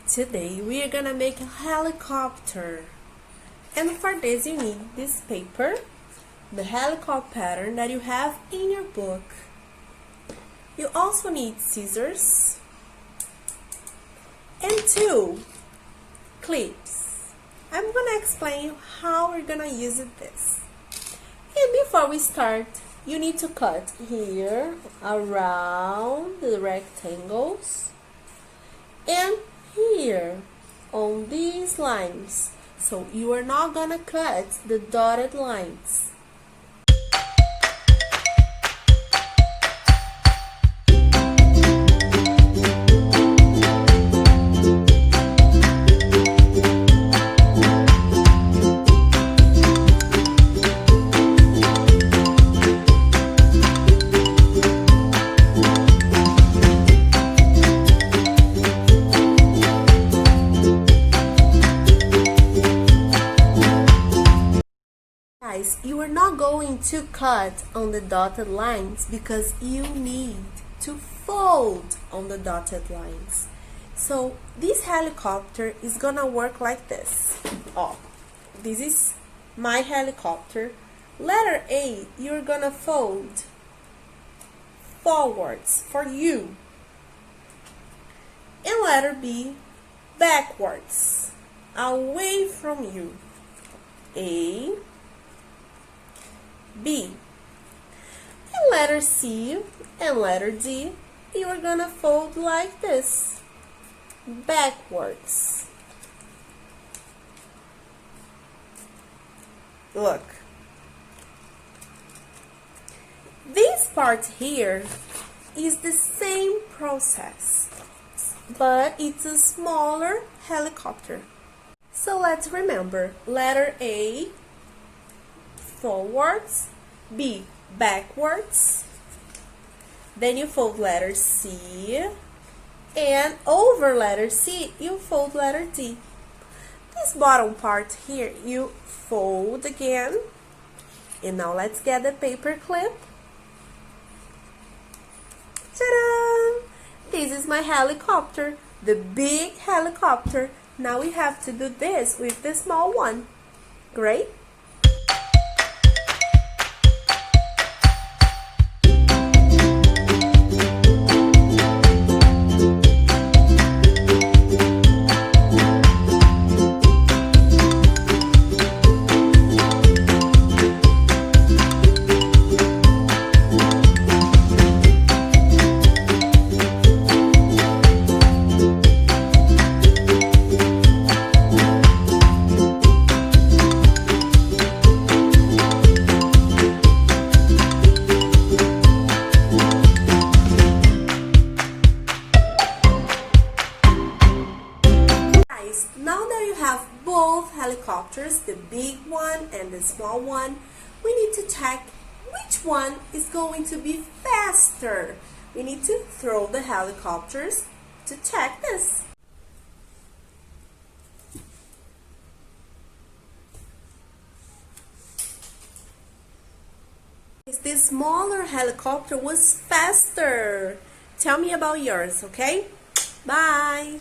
Today we are gonna make a helicopter, and for this you need this paper, the helicopter pattern that you have in your book. You also need scissors and two clips. I'm gonna explain you how we're gonna use this. And before we start, you need to cut here around the rectangles and here on these lines, so you are not gonna cut the dotted lines. You are not going to cut on the dotted lines because you need to fold on the dotted lines. So this helicopter is gonna work like this. This is my helicopter. Letter A, you're gonna fold forwards for you. And letter B, backwards, away from you. A, B. And letter C and letter D, you are gonna fold like this, backwards. Look. This part here is the same process, but it's a smaller helicopter. So let's remember, letter A, forwards, B, backwards, then you fold letter C, and over letter C, you fold letter D. This bottom part here, you fold again, and now let's get the paper clip. Ta-da! This is my helicopter, the big helicopter. Now we have to do this with the small one. Great? Now that you have both helicopters, the big one and the small one, we need to check which one is going to be faster. We need to throw the helicopters to check this. The smaller helicopter was faster. Tell me about yours, okay? Bye!